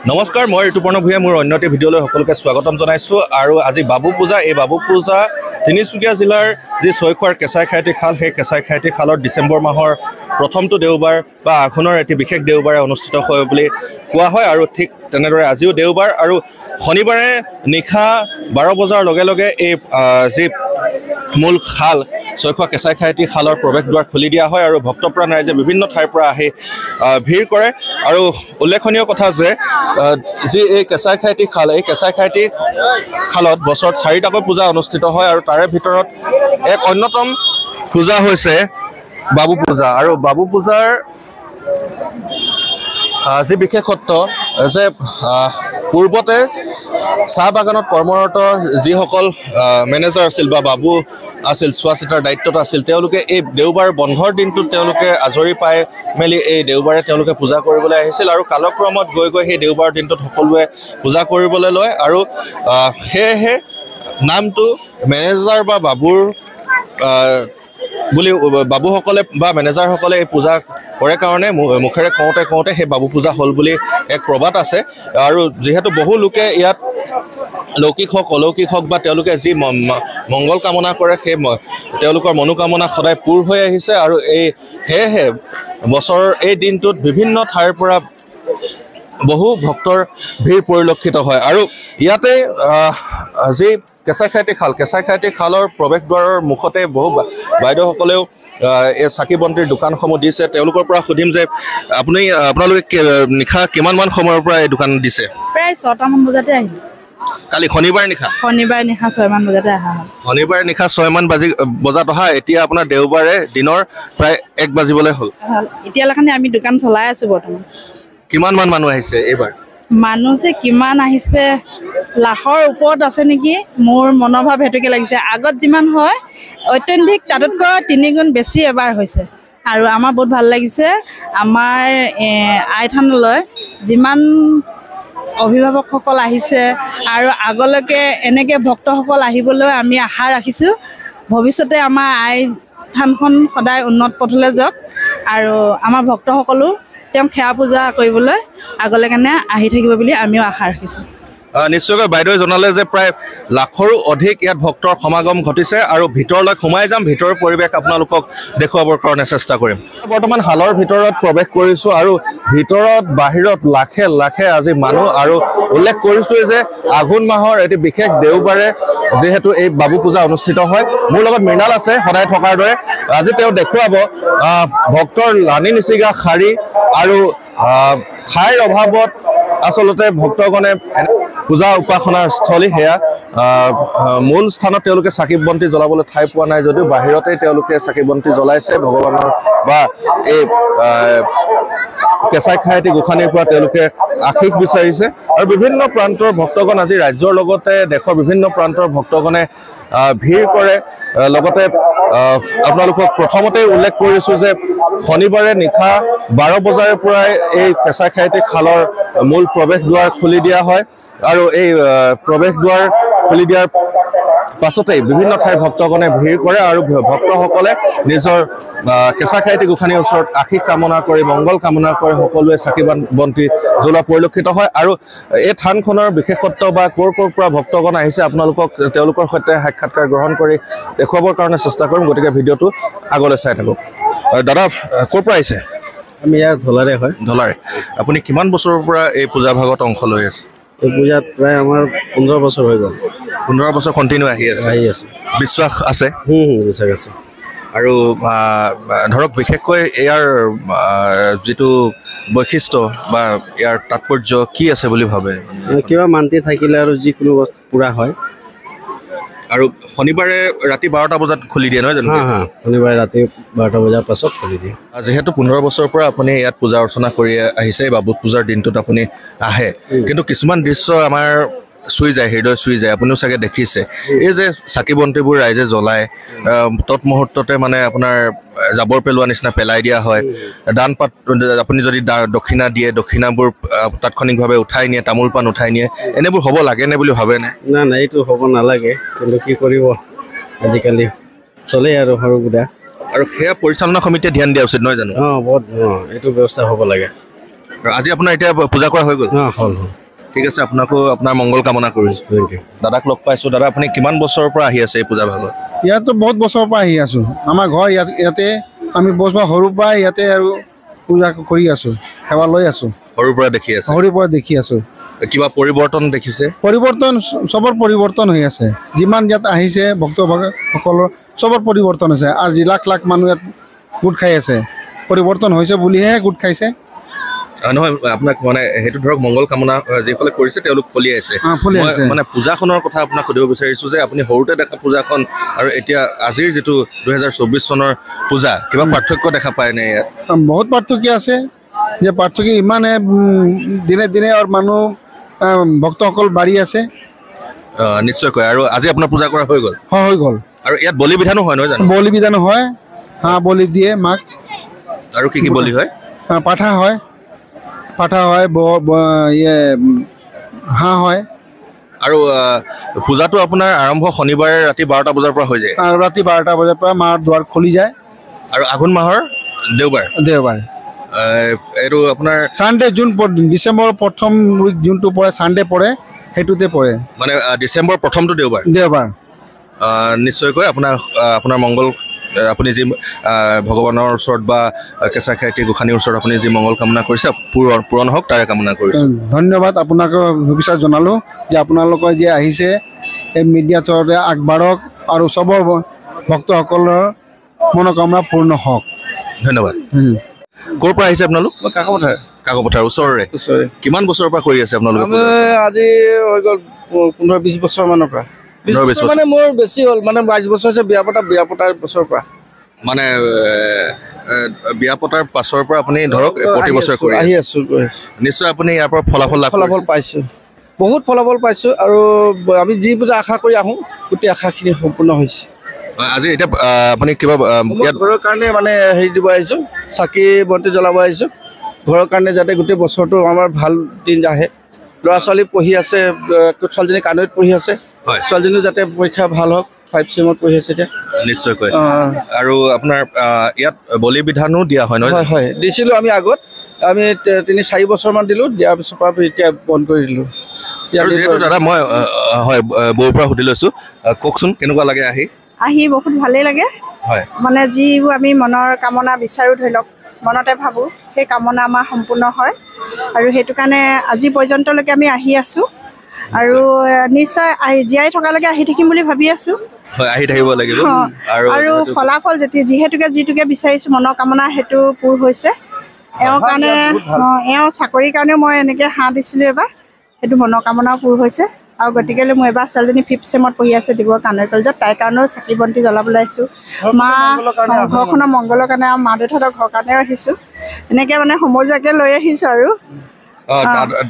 নমস্কাৰ, মই ঋতুপৰ্ণ ভূঞা মোৰ অন্যটি ভিডিঅ'লৈ সকলোকে স্বাগতম জনাইছোঁ। আৰু আজি বাবু পূজা, এই বাবু পূজা তিনিচুকীয়া জিলাৰ যি ছয়খোৱাৰ কেঁচাই খাইটি খাল, সেই কেঁচাই খাইটি খালত ডিচেম্বৰ মাহৰ প্ৰথমটো দেওবাৰ বা আঘোণৰ এটি বিশেষ দেওবাৰে অনুষ্ঠিত হয় বুলি কোৱা হয়। আৰু ঠিক তেনেদৰে আজিও দেওবাৰ আৰু শনিবাৰে নিশা 12 বজাৰ লগে লগে এই যি মূল খাল ছয়খোৱা কেঁচাই খাইটি খালৰ প্ৰৱেশ দুৱাৰ খুলি দিয়া হয় আৰু ভক্তপ্ৰাণ ৰাইজে বিভিন্ন ঠাইৰ পৰা আহি ভিৰ কৰে। আৰু উল্লেখনীয় কথা যে যি এই কেঁচাই খাইটি খাল, এই কেঁচাই খাইটি খালত বছৰত 4টাকৈ পূজা অনুষ্ঠিত হয় আৰু তাৰে ভিতৰত এক অন্যতম পূজা হৈছে বাবু পূজা। আৰু বাবু পূজাৰ যি বিশেষত্ব যে পূৰ্বতে চাহ বাগানত কৰ্মৰত যিসকল মেনেজাৰ আছিল বা বাবু আছিল, চোৱা চিতাৰ দায়িত্বত আছিল, তেওঁলোকে এই দেওবাৰ বন্ধৰ দিনটোত তেওঁলোকে আজৰি পাই মেলি এই দেওবাৰে তেওঁলোকে পূজা কৰিবলৈ আহিছিল। আৰু কালক্ৰমত গৈ গৈ সেই দেওবাৰ দিনটোত সকলোৱে পূজা কৰিবলৈ লয় আৰু সেয়েহে নামটো মেনেজাৰ বা বাবুৰ বুলি বাবুসকলে বা মেনেজাৰসকলে এই পূজা কৰে কাৰণে মুখেৰে কওঁতে কওঁতে সেই বাবু পূজা হ'ল বুলি এক প্ৰবাদ আছে। আৰু যিহেতু বহু লোকে ইয়াত লৌকিক হওক অলৌকিক হওক বা তেওঁলোকে যি মংগল কামনা কৰে, সেই তেওঁলোকৰ মনোকামনা সদায় পূৰ হৈ আহিছে। আৰু সেয়েহে বছৰৰ এই দিনটোত বিভিন্ন ঠাইৰ পৰা বহু ভক্তৰ ভিৰ পৰিলক্ষিত হয়। আৰু ইয়াতে যি কেঁচাই খাইটি খালৰ প্ৰৱেশ দুৱাৰৰ মুখতে বহু বাইদেউসকলেও এই চাকি বন্তিৰ দোকানসমূহ দিছে। তেওঁলোকৰ পৰা সুধিম যে আপোনালোকে নিশা কিমানমান সময়ৰ পৰা এই দোকান দিছে? প্ৰায় 6টামান বজাতে আহিলোঁ। কালি শনিবাৰ নিশা 6মান বজাতে অহা হ'ল। শনিবাৰে নিশা 6মান বজাত অহা, এতিয়া আপোনাৰ দেওবাৰে দিনৰ প্ৰায় 1 বাজিবলৈ হ'ল। এতিয়ালৈকে আমি দোকান চলাই আছোঁ বৰ্তমান। কিমানমান মানুহ আহিছে এইবাৰ? মানুহ যে কিমান আহিছে, লাখৰ ওপৰত আছে নেকি, মোৰ মনোভাৱ সেইটোকে লাগিছে। আগত যিমান হয় অত্যধিক তাতোতকৈ 3 গুণ বেছি এবাৰ হৈছে আৰু আমাৰ বহুত ভাল লাগিছে। আমাৰ আই থানলৈ যিমান অভিভাৱকসকল আহিছে আৰু আগলৈকে এনেকৈ ভক্তসকল আহিবলৈ আমি আশা ৰাখিছোঁ। ভৱিষ্যতে আমাৰ আই থানখন সদায় উন্নত পথলৈ যাওক আৰু আমাৰ ভক্তসকলো তেওঁক সেৱা পূজা কৰিবলৈ আগলৈ কাৰণে আহি থাকিব বুলি আমিও আশা ৰাখিছোঁ। নিশ্চয়কৈ বাইদেৱে জনালে যে প্ৰায় লাখৰো অধিক ইয়াত ভক্তৰ সমাগম ঘটিছে আৰু ভিতৰলৈ সোমাই যাম, ভিতৰৰ পৰিৱেশ আপোনালোকক দেখুৱাবৰ কাৰণে চেষ্টা কৰিম। বৰ্তমান হালৰ ভিতৰত প্ৰৱেশ কৰিছোঁ আৰু ভিতৰত বাহিৰত লাখে লাখে আজি মানুহ। আৰু উল্লেখ কৰিছোঁৱেই যে আঘোণ মাহৰ এটি বিশেষ দেওবাৰে যিহেতু এই বাবু পূজা অনুষ্ঠিত হয়। মোৰ লগত মৃণাল আছে সদায় থকাৰ দৰে। আজি তেওঁ দেখুৱাব ভক্তৰ লানি নিচিগা শাৰী আৰু ঠাইৰ অভাৱত আচলতে ভক্তগণে পূজা উপাসনাৰ স্থলী সেয়া মূল স্থানত তেওঁলোকে চাকি বন্তি জ্বলাবলৈ ঠাই পোৱা নাই যদিও বাহিৰতেই তেওঁলোকে চাকি বন্তি জ্বলাইছে ভগৱানৰ বা এই কেঁচাই খাইটি গোসানীৰ পৰা তেওঁলোকে আশীষ বিচাৰিছে। আৰু বিভিন্ন প্ৰান্তৰ ভক্তগণ আজি ৰাজ্যৰ লগতে দেশৰ বিভিন্ন প্ৰান্তৰ ভক্তগণে ভিৰ কৰে। লগতে আপোনালোকক প্ৰথমতে উল্লেখ কৰিছোঁ যে শনিবাৰে নিশা 12 বজাৰে পৰাই এই কেঁচাই খাইটি খালৰ মূল প্ৰৱেশ দুৱাৰ খুলি দিয়া হয়। আৰু এই প্ৰৱেশ দুৱাৰ খুলি দিয়াৰ পাছতেই বিভিন্ন ঠাইৰ ভক্তগণে ভিৰ কৰে আৰু ভক্তসকলে নিজৰ কেঁচা খাইটি গোসানীৰ ওচৰত আশীষ কামনা কৰি মংগল কামনা কৰি সকলোৱে চাকি বন্তি জ্বলোৱা পৰিলক্ষিত হয়। আৰু এই থানখনৰ বিশেষত্ব বা ক'ৰ পৰা ভক্তগণ আহিছে আপোনালোকক তেওঁলোকৰ সৈতে সাক্ষাৎকাৰ গ্ৰহণ কৰি দেখুৱাবৰ কাৰণে চেষ্টা কৰিম, গতিকে ভিডিঅ'টো আগলৈ চাই থাকক। দাদা ক'ৰ পৰা আহিছে? আমি ইয়াৰ ঢলাৰে হয়। ঢলাৰে। আপুনি কিমান বছৰৰ পৰা এই পূজা ভাগত অংশ লৈ আছে? এই পূজাত প্ৰায় আমাৰ 15 বছৰ হৈ গ'ল। 15 বছৰ কণ্টিনিউ আহি আছে? আহি আছোঁ। বিশ্বাস আছে? বিশ্বাস আছে। আৰু ধৰক বিশেষকৈ ইয়াৰ যিটো বৈশিষ্ট্য বা ইয়াৰ তাৎপৰ্য কি আছে বুলি ভাবে? কিবা মান্তি থাকিলে আৰু যিকোনো বস্তু পূৰা হয়। আৰু শনিবাৰে ৰাতি 12টা বজাত খুলি দিয়ে নহয় জানো? শনিবাৰে ৰাতি 12টা বজাৰ পাছত খুলি দিয়ে। যিহেতু 15 বছৰৰ পৰা আপুনি ইয়াত পূজা অৰ্চনা কৰি আহিছে, বাবু পূজাৰ দিনটোত আপুনি আহে, কিন্তু কিছুমান দৃশ্য আমাৰ চুই যায়, হৃদয় চুই যায়, আপুনিও চাগে দেখিছে। এই যে চাকি বন্তিবোৰ ৰাইজে জ্বলায়, তৎমুহূৰ্ততে মানে আপোনাৰ জাবৰ পেলোৱা নিচিনা পেলাই দিয়া হয়। দান পাত আপুনি যদি দক্ষিণা দিয়ে, দক্ষিণাবোৰ তাৎক্ষণিকভাৱে উঠাই নিয়ে, তামোল পাণ উঠাই নিয়ে, এনেবোৰ হ'ব লাগেনে বুলি ভাবেনে? না এইটো হ'ব নালাগে, কিন্তু কি কৰিব আজিকালি চলে আৰু সৰু সুৰা। আৰু সেয়া পৰিচালনা সমিতিয়ে ধ্যান দিয়া উচিত নহয় জানো? বহুত এইটো ব্যৱস্থা হ'ব লাগে। আৰু আজি আপোনাৰ এতিয়া পূজা কৰা হৈ গ'ল হ'ল ঠিক আছে আপোনাকো আপোনাৰ মংগল কামনা কৰিছোঁ দাদাক লগ পাইছোঁ দাদা আপুনি কিমান বছৰৰ পৰা আহি আছে এই পূজা ভাগত ইয়াতো বহুত বছৰৰ পৰা আহি আছোঁ আমাৰ ঘৰ ইয়াতে আমি বছৰ সৰুৰ পৰা ইয়াতে আৰু পূজা কৰি আছোঁ সেৱা লৈ আছোঁ সৰুৰ পৰা দেখি আছে সৰুৰ পৰা দেখি আছোঁ কিবা পৰিৱৰ্তন দেখিছে পৰিৱৰ্তন চবৰ পৰিৱৰ্তন হৈ আছে যিমান ইয়াত আহিছে ভক্তসকলৰ চবৰ পৰিৱৰ্তন হৈছে আজি লাখ লাখ মানুহ ইয়াত গোট খাই আছে পৰিৱৰ্তন হৈছে বুলিহে গোট খাইছে নহয় আপোনাক মানে সেইটো ধৰক মংগল কামনা যিসকলে কৰিছে তেওঁলোক ফলিয়াইছে মানে পূজাখনৰ কথা আপোনাক সুধিব বিচাৰিছোঁ যে আপুনি সৰুতে দেখা পূজাখন আৰু এতিয়া আজিৰ যিটো 2024 চনৰ পূজা কিবা পাৰ্থক্য দেখা পায় নে ইয়াত বহুত পাৰ্থক্য আছে যে পাৰ্থক্য ইমানে দিনে দিনে আৰু মানুহ ভক্তসকল বাঢ়ি আছে নিশ্চয়কৈ আৰু আজি আপোনাৰ পূজা কৰা হৈ গ'ল আৰু ইয়াত বলি বিধানো হয় নহয় জানো বলি বিধানো হয় হাঁহ বলি দিয়ে মাক আৰু কি বলি হয় পাঠা হয় হাঁহ হয় আৰু পূজাটো আপোনাৰ আৰম্ভ শনিবাৰে ৰাতি 12টা বজাৰ পৰা হৈ যায় ৰাতি 12টা বজাৰ পৰা মাৰ দুৱাৰ খুলি যায় আৰু আঘোণ মাহৰ দেওবাৰ এইটো আপোনাৰ ছানডে ডিচেম্বৰৰ প্ৰথম উইক যোনটো পৰে ছানডে পৰে সেইটোতে পৰে মানে ডিচেম্বৰ প্ৰথমটো দেওবাৰ নিশ্চয়কৈ আপোনাৰ মংগল আপুনি যি ভগৱানৰ ওচৰত বা কেঁচা খাইটি গোসানীৰ ওচৰত আপুনি যি মংগল কামনা কৰিছে পূৰণ হওক তাৰে কামনা কৰিছোঁ ধন্যবাদ আপোনাক শুভেচ্ছা জনালোঁ যে আপোনালোকে যে আহিছে এই মিডিয়া থ্ৰুতে আগবাঢ়ক আৰু চবৰ ভক্তসকলৰ মনোকামনা পূৰ্ণ হওক ধন্যবাদ ক'ৰ পৰা আহিছে আপোনালোক কাকপথাৰ ওচৰৰে কিমান বছৰৰ পৰা কৰি আছে আপোনালোকে আজি হৈ গ'ল 15-20 বছৰ মানৰ পৰা মানে মোৰ বেছি হ'ল মানে 22 বছৰ হৈছে বিয়া পতাৰ বছৰৰ পৰা মানে বিয়া পতাৰ পাছৰ পৰা আপুনি ধৰক প্ৰতি বছৰে কৰি আহি আছোঁ নিশ্চয় আপুনি ইয়াৰ পৰা ফলাফল পাইছোঁ বহুত ফলাফল পাইছোঁ আৰু আমি যিবোৰ আশা কৰি আহোঁ গোটেই আশাখিনি সম্পূৰ্ণ হৈছে আজি এতিয়া আপুনি কিবা ঘৰৰ কাৰণে মানে হেৰি দিব আহিছোঁ চাকি বন্তি জ্বলাব আহিছোঁ ঘৰৰ কাৰণে যাতে গোটেই বছৰটো আমাৰ ভাল দিন আহে ল'ৰা ছোৱালী পঢ়ি আছে ছোৱালীজনী কানৈত পঢ়ি আছে ছোৱালীজনী যাতে পৰীক্ষা ভাল হওক 5 চেমত পঢ়ি আছে এতিয়া নিশ্চয়কৈ আৰু আপোনাৰ ইয়াত বলি বিধানো দিয়া হয় নহয় হয় দিছিলোঁ আমি আগত আমি 3-4 বছৰমান দিলোঁ দিয়াৰ পিছৰ পৰা এতিয়া বন্ধ কৰি দিলোঁ দাদা মই হয় বৌৰ পৰা সুধি লৈছোঁ কওকচোন কেনেকুৱা লাগে আহি বহুত ভালেই লাগে হয় মানে যিবোৰ আমি মনৰ কামনা বিচাৰোঁ ধৰি লওক মনতে ভাবোঁ সেই কামনা আমাৰ সম্পূৰ্ণ হয় আৰু সেইটো কাৰণে আজি পৰ্যন্তলৈকে আমি আহি আছোঁ আৰু নিশ্চয় জীয়াই থকালৈকে আহি থাকিম বুলি ভাবি আছোঁ আহি থাকিব লাগিব আৰু ফলাফল যিটোকে বিচাৰিছোঁ মনৰ কামনা সেইটো পূৰ হৈছে এওঁৰ কাৰণে এওঁ চাকৰিৰ কাৰণেও মই এনেকৈ হাঁহ দিছিলোঁ এবাৰ সেইটো মনৰ কামনাও পূৰ হৈছে আৰু গতিকেলৈ মই এবাৰ ছোৱালীজনী 5th চেমত পঢ়ি আছে ডিব্ৰুগড় কানৈ কলেজত তাইৰ কাৰণেও চাকি বন্তি জ্বলাবলৈ আহিছোঁ ঘৰখনৰ মংগলৰ কাৰণে আৰু মা দেউতাহঁতৰ ঘৰৰ কাৰণেও আহিছোঁ এনেকৈ মানে সমজুৱাকৈ লৈ আহিছোঁ আৰু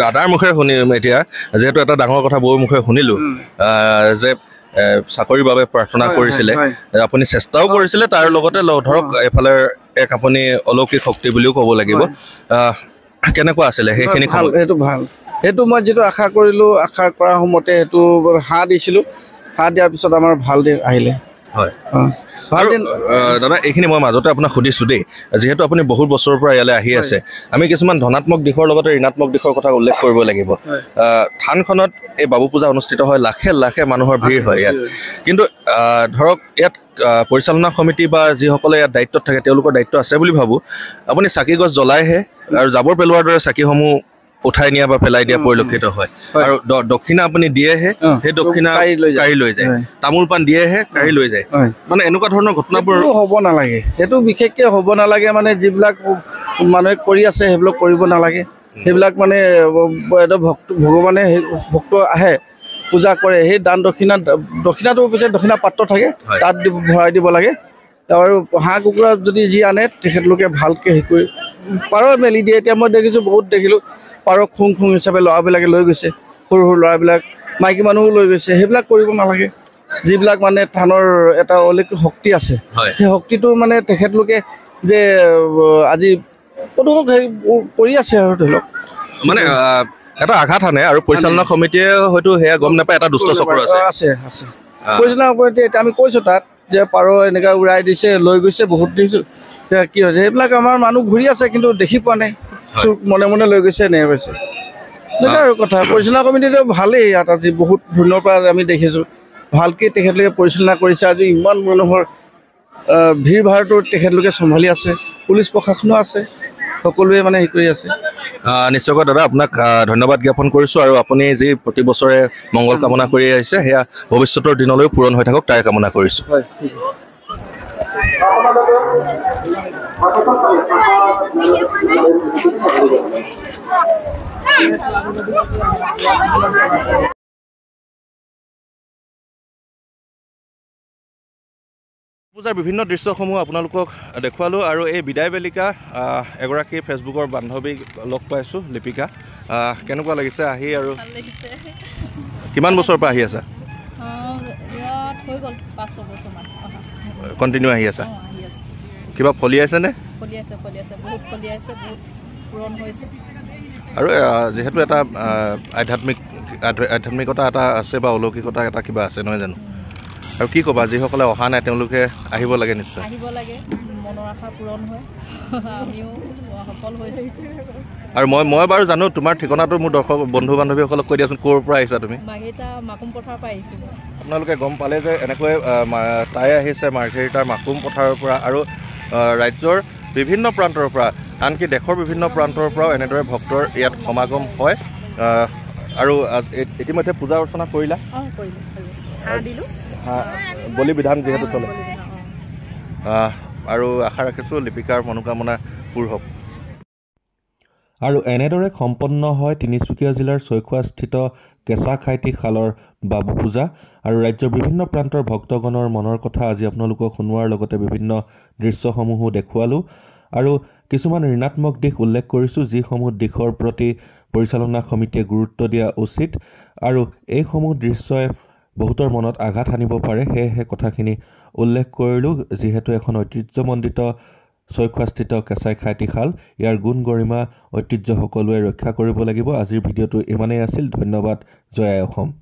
দাদাৰ মুখে শুনিম এতিয়া যিহেতু এটা ডাঙৰ কথা বৌৰ মুখে শুনিলোঁ যে চাকৰিৰ বাবে প্ৰাৰ্থনা কৰিছিলে আপুনি চেষ্টাও কৰিছিলে তাৰ লগতে ধৰক এফালে এক আপুনি অলৌকিক শক্তি বুলিও ক'ব লাগিব কেনেকুৱা আছিলে সেইখিনি সেইটো ভাল সেইটো মই যিটো আশা কৰিলোঁ আশা কৰা সময়তে সেইটো হাঁহ দিছিলোঁ হাঁহ দিয়াৰ পিছত আমাৰ ভাল দিন আহিলে হয় দাদা এইখিনি মই মাজতে আপোনাক সুধিছোঁ দেই যিহেতু আপুনি বহুত বছৰৰ পৰা ইয়ালৈ আহি আছে আমি কিছুমান ধনাত্মক দিশৰ লগতে ঋণাত্মক দিশৰ কথা উল্লেখ কৰিব লাগিব থানখনত এই বাবু পূজা অনুষ্ঠিত হয় লাখে লাখে মানুহৰ ভিৰ হয় ইয়াত কিন্তু ধৰক ইয়াত পৰিচালনা সমিতি বা যিসকলে ইয়াত দায়িত্বত থাকে তেওঁলোকৰ দায়িত্ব আছে বুলি ভাবোঁ আপুনি চাকি গছ জ্বলাইহে আৰু জাবৰ পেলোৱাৰ দৰে চাকিসমূহ উঠাই নিয়া বা পেলাই দিয়া পৰিলক্ষিত হয় আৰু দক্ষিণা আপুনি দিয়েহে সেই দক্ষিণা কাঢ়ি লৈ যায় তামোল পাণ দিয়েহে কাঢ়ি লৈ যায় মানে এনেকুৱা ধৰণৰ ঘটনাবোৰ হ'ব নালাগে সেইটো বিশেষকৈ হ'ব নালাগে মানে যিবিলাক মানুহে কৰি আছে সেইবিলাক কৰিব নালাগে সেইবিলাক মানে ভগৱানে ভক্ত আহে পূজা কৰে সেই দান দক্ষিণাটো পিছত দক্ষিণা পাত্ৰ থাকে তাত ভৰাই দিব লাগে আৰু হাঁহ কুকুৰা যদি যি আনে তেখেতলোকে ভালকৈ হেৰি কৰি পাৰ মেলি দিয়ে এতিয়া মই দেখিছোঁ বহুত দেখিলোঁ পাৰ খুং হিচাপে ল'ৰাবিলাকে লৈ গৈছে সৰু ল'ৰাবিলাক মাইকী মানুহো লৈ গৈছে সেইবিলাক কৰিব নালাগে যিবিলাক মানে থানৰ এটা অলৌকিক শক্তি আছে সেই শক্তিটো মানে তেখেতলোকে যে আজি প্ৰদূষক হেৰি কৰি আছে আৰু ধৰি লওক মানে এটা আঘাত আনে আৰু পৰিচালনা সমিতিয়ে হয়তো সেয়া গম নাপায় এটা দুষ্ট চক্ৰ আছে পৰিচালনা সমিতি এতিয়া আমি কৈছোঁ তাত যে পাৰ এনেকৈ উৰাই দিছে লৈ গৈছে বহুত দেখিছোঁ কি হৈছে সেইবিলাক আমাৰ মানুহ ঘূৰি আছে কিন্তু দেখি পোৱা নাই চুক মনে মনে লৈ গৈছে এনেকৈ কৈছে এনেকুৱা আৰু কথা পৰিচালনা কমিটিটো ভালেই ইয়াত আজি বহুত ধৰণৰ পৰা আমি দেখিছোঁ ভালকৈ তেখেতলোকে পৰিচালনা কৰিছে আজি ইমান মানুহৰ ভিৰ ভাৰটো তেখেতলোকে চম্ভালি আছে পুলিচ প্ৰশাসনো আছে সকলোৱে মানে হেৰি কৰি আছে নিশ্চয়কৈ দাদা আপোনাক ধন্যবাদ জ্ঞাপন কৰিছোঁ আৰু আপুনি যি প্ৰতি বছৰে মংগল কামনা কৰি আহিছে সেয়া ভৱিষ্যতৰ দিনলৈও পূৰণ হৈ থাকক তাৰে কামনা কৰিছোঁ হয় ঠিক পূজাৰ বিভিন্ন দৃশ্যসমূহ আপোনালোকক দেখুৱালোঁ আৰু এই বিদায় বেলিকা এগৰাকী ফেচবুকৰ বান্ধৱীক লগ পাইছোঁ লিপিকা কেনেকুৱা লাগিছে আহি আৰু কিমান বছৰৰ পৰা আহি আছা কণ্টিনিউ আহি আছা কিবা ফলিয়াইছেনে আৰু যিহেতু এটা আধ্যাত্মিকতা এটা আছে বা অলৌকিকতা এটা কিবা আছে নহয় জানো আৰু কি ক'বা যিসকলে অহা নাই তেওঁলোকে আহিব লাগে নিশ্চয় আহিব লাগে মনৰ আশা পূৰণ হয় আমিও সফল হৈছোঁ আৰু মই বাৰু জানো তোমাৰ ঠিকনাটো মোৰ দৰ্শক বন্ধু বান্ধৱীসকলক কৈ দিয়াচোন ক'ৰ পৰা আহিছা তুমি মাঘেৰিটা মাকুম পথাৰৰ পৰা আহিছোঁ আপোনালোকে গম পালে যে এনেকৈ তাই আহিছে মাৰ্ঘেৰিটাৰ মাকুম পথাৰৰ পৰা আৰু ৰাজ্যৰ বিভিন্ন প্ৰান্তৰ পৰা আনকি দেশৰ বিভিন্ন প্ৰান্তৰ পৰাও এনেদৰে ভক্তৰ ইয়াত সমাগম হয় আৰু ইতিমধ্যে পূজা অৰ্চনা কৰিলা বলি বিধান যিহেতু চলে আৰু আশা ৰাখিছোঁ লিপিকাৰ মনোকামনা পূৰ হওক আৰু এনেদৰে সম্পন্ন হয় তিনিচুকীয়া জিলাৰ চৈখোৱাস্থিত কেঁচা খাইটি খালৰ বাবু পূজা আৰু ৰাজ্যৰ বিভিন্ন প্ৰান্তৰ ভক্তগণৰ মনৰ কথা আজি আপোনালোকক শুনোৱাৰ লগতে বিভিন্ন দৃশ্যসমূহো দেখুৱালোঁ আৰু কিছুমান ঋণাত্মক দিশ উল্লেখ কৰিছোঁ যিসমূহ দিশৰ প্ৰতি পৰিচালনা সমিতিয়ে গুৰুত্ব দিয়া উচিত আৰু এইসমূহ দৃশ্যই বহুতৰ মনত আঘাত আনিব পাৰে সেয়েহে কথাখিনি উল্লেখ কৰিলোঁ যিহেতু এখন ঐতিহ্যমণ্ডিত চৈখোৱাস্থিত কেঁচাই খাইটি খাল ইয়াৰ গুণ গৰিমা ঐতিহ্য সকলোৱে ৰক্ষা কৰিব লাগিব আজিৰ ভিডিঅ'টো ইমানেই আছিল ধন্যবাদ জয় আই অসম